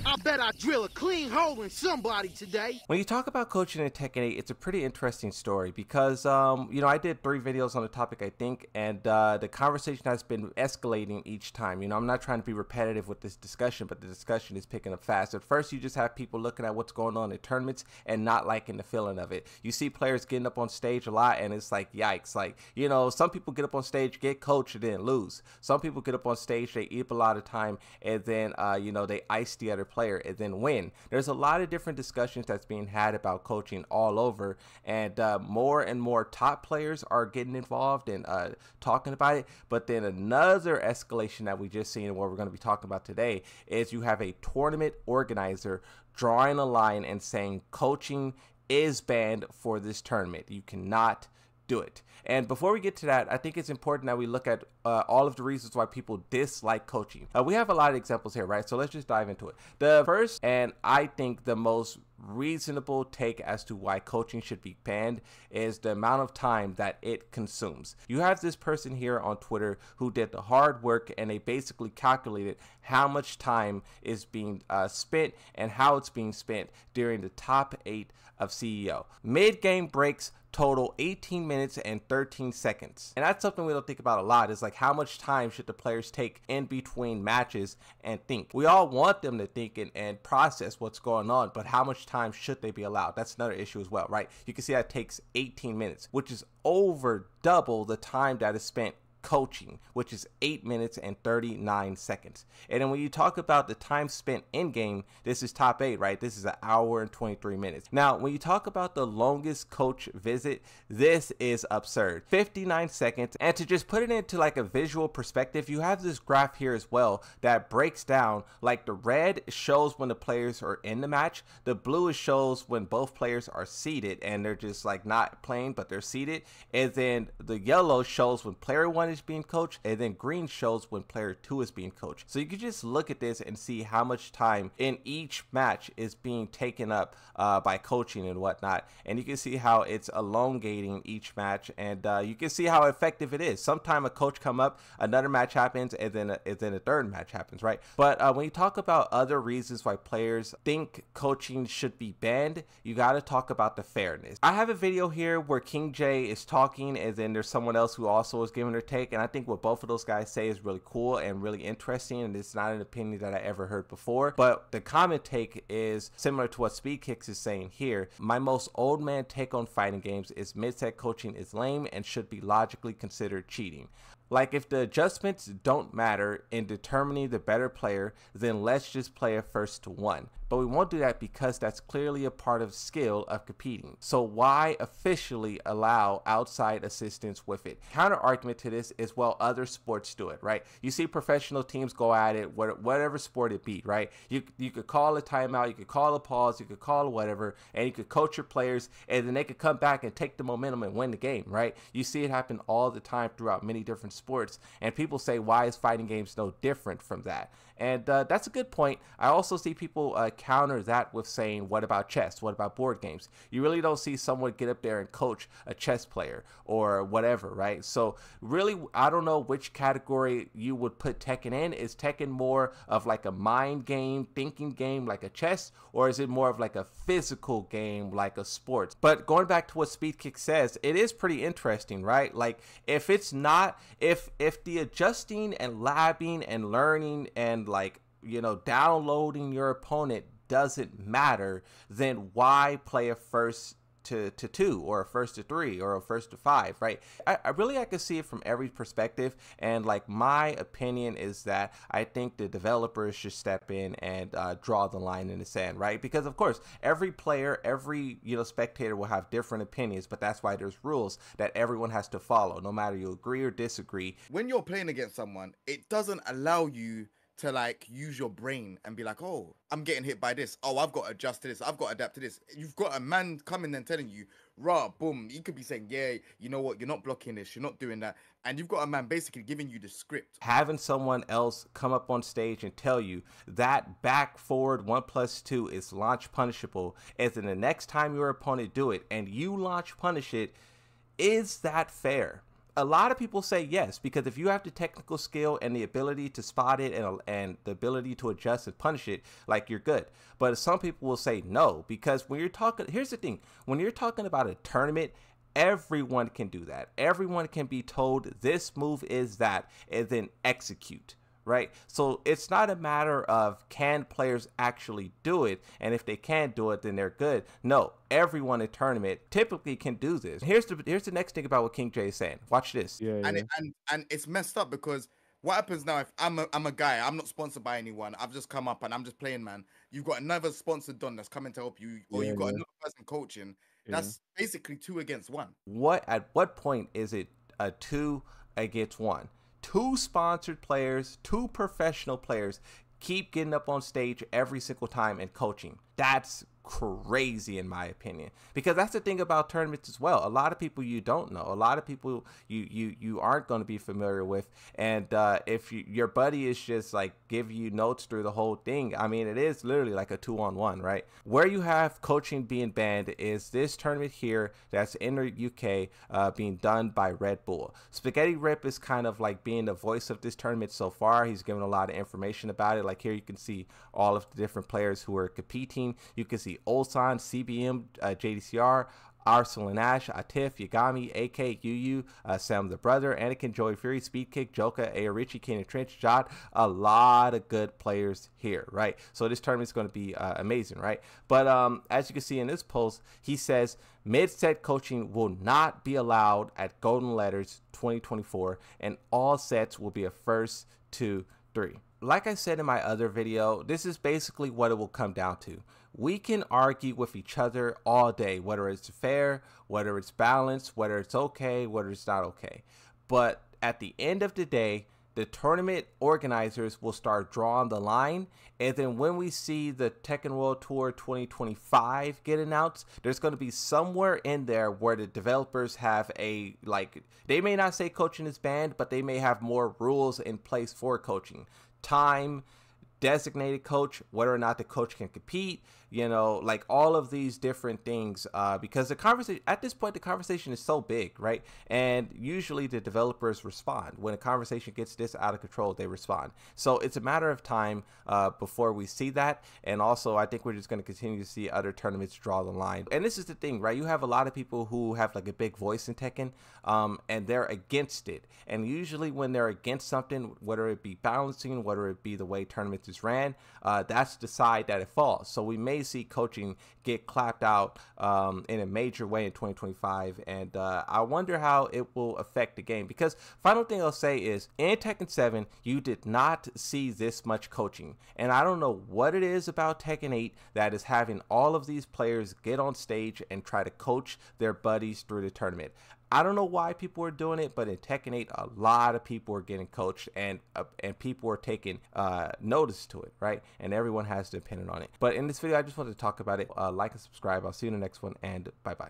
I bet I drill a clean hole in somebody today. When you talk about coaching in Tekken 8, it's a pretty interesting story because, you know, I did 3 videos on the topic, I think, and the conversation has been escalating each time. You know, I'm not trying to be repetitive with this discussion, but the discussion is picking up fast. At first, you just have people looking at what's going on in tournaments and not liking the feeling of it. You see players getting up on stage a lot, and it's like, yikes. Like, you know, some people get up on stage, get coached, and then lose. Some people get up on stage, they eat up a lot of time, and then, you know, they ice the other player and then win. There's a lot of different discussions that's being had about coaching all over, and more top players are getting involved and talking about it. But then another escalation that we just seen and what we're going to be talking about today is you have a tournament organizer drawing a line and saying coaching is banned for this tournament. You cannot do it. And before we get to that, I think it's important that we look at all of the reasons why people dislike coaching. We have a lot of examples here, right? So let's just dive into it. The first, and I think the most reasonable take as to why coaching should be banned, is the amount of time that it consumes. You have this person here on Twitter who did the hard work, and they basically calculated how much time is being spent and how it's being spent during the top 8 of CEO. Mid-game breaks total 18 minutes and 13 seconds. And that's something we don't think about a lot, is like how much time should the players take in between matches and think. We all want them to think and process what's going on, but how much time should they be allowed? That's another issue as well, right? You can see that takes 18 minutes, which is over double the time that is spent coaching, which is 8 minutes and 39 seconds. And then when you talk about the time spent in game, this is top 8, right? This is an hour and 23 minutes. Now, when you talk about the longest coach visit, this is absurd, 59 seconds. And to just put it into like a visual perspective, you have this graph here as well that breaks down, like the red shows when the players are in the match, the blue shows when both players are seated and they're just like not playing but they're seated, and then the yellow shows when player 1 is being coached, and then green shows when player 2 is being coached. So you can just look at this and see how much time in each match is being taken up by coaching and whatnot, and you can see how it's elongating each match, and you can see how effective it is. Sometime a coach come up, another match happens, and then a third match happens, right? But when you talk about other reasons why players think coaching should be banned, you got to talk about the fairness. I have a video here where King J is talking, and then there's someone else who also is giving their take, and I think what both of those guys say is really cool and really interesting, and it's not an opinion that I ever heard before. But the common take is similar to what Speedkicks is saying here. My most old man take on fighting games is mid-set coaching is lame and should be logically considered cheating. Like, if the adjustments don't matter in determining the better player, then let's just play a first to one. But we won't do that because that's clearly a part of skill of competing. So why officially allow outside assistance with it? Counter argument to this is, well, other sports do it, right? You see professional teams go at it, whatever sport it be, right? You could call a timeout, you could call a pause, you could call a whatever, and you could coach your players, and then they could come back and take the momentum and win the game, right? You see it happen all the time throughout many different sports, and people say, why is fighting games no different from that? And that's a good point. I also see people counter that with saying, what about chess? What about board games? You really don't see someone get up there and coach a chess player or whatever, right? So really, I don't know which category you would put Tekken in. Is Tekken more of like a mind game, thinking game like a chess, or is it more of like a physical game like a sports? But going back to what Speedkick says, it is pretty interesting, right? Like, if it's not, if the adjusting and labbing and learning and, like, you know, downloading your opponent doesn't matter, then why play a first to 2 or a first to 3 or a first to 5, right? I can see it from every perspective, and like, my opinion is that I think the developers should step in and draw the line in the sand, right? Because of course every player, every, you know, spectator will have different opinions, but that's why there's rules that everyone has to follow, no matter you agree or disagree. When you're playing against someone, it doesn't allow you to like use your brain and be like, oh, I'm getting hit by this. Oh, I've got to adjust to this. I've got to adapt to this. You've got a man coming and telling you, rah, boom. He could be saying, yeah, you know what? You're not blocking this. You're not doing that. And you've got a man basically giving you the script. Having someone else come up on stage and tell you that back forward 1+2 is launch punishable, as in the next time your opponent do it and you launch punish it, is that fair? A lot of people say yes, because if you have the technical skill and the ability to spot it and the ability to adjust and punish it, like, you're good. But some people will say no, because when you're talking, here's the thing, when you're talking about a tournament, everyone can do that. Everyone can be told this move is that, and then execute. Right? So it's not a matter of can players actually do it, and if they can do it, then they're good. No, everyone in tournament typically can do this. Here's the next thing about what King J is saying. Watch this. Yeah, yeah. And it's messed up, because what happens now if I'm a guy, I'm not sponsored by anyone, I've just come up and I'm just playing, man. You've got another sponsored don that's coming to help you, or Yeah, you've got yeah. another person coaching. That's basically 2 against 1. At what point is it a 2 against 1? 2 sponsored players, 2 professional players keep getting up on stage every single time and coaching. That's crazy, in my opinion, because that's the thing about tournaments as well. A lot of people you don't know, a lot of people you aren't going to be familiar with, and if your buddy is just like give you notes through the whole thing, I mean, it is literally like a 2-on-1, right? Where you have coaching being banned is this tournament here that's in the UK, being done by Red Bull. Spaghetti Rip is kind of like being the voice of this tournament so far. He's given a lot of information about it. Like, here you can see all of the different players who are competing. You can see Ulsan, CBM, JDCR, Arsenal and Ash, Atif, Yagami, AK, Yu, Sam the Brother, Anakin, Joey Fury, Speed Kick, Joka, Aorichi, King of Trench, Jod. A lot of good players here, right? So this tournament is going to be amazing, right? But as you can see in this post, he says mid-set coaching will not be allowed at Golden Letters 2024, and all sets will be a 1st, 2, 3. Like I said in my other video, this is basically what it will come down to. We can argue with each other all day, whether it's fair, whether it's balanced, whether it's okay, whether it's not okay. But at the end of the day, the tournament organizers will start drawing the line, and then when we see the Tekken World Tour 2025 get announced, there's going to be somewhere in there where the developers have a, like, they may not say coaching is banned, but they may have more rules in place for coaching. Time, designated coach, whether or not the coach can compete, you know, like all of these different things, because the conversation at this point, the conversation is so big, right? And usually the developers respond when a conversation gets this out of control. They respond. So it's a matter of time before we see that. And also, I think we're just going to continue to see other tournaments draw the line. And this is the thing, right? You have a lot of people who have like a big voice in Tekken, and they're against it. And usually when they're against something, whether it be balancing, whether it be the way tournaments is ran, that's the side that it falls. So we may see coaching get clapped out in a major way in 2025, and I wonder how it will affect the game. Because final thing I'll say is, in Tekken 7 you did not see this much coaching, and I don't know what it is about Tekken 8 that is having all of these players get on stage and try to coach their buddies through the tournament. I don't know why people are doing it, but in Tekken 8, a lot of people are getting coached, and people are taking notice to it, right? And everyone has their opinion on it. But in this video, I just wanted to talk about it. Like and subscribe. I'll see you in the next one, and bye-bye.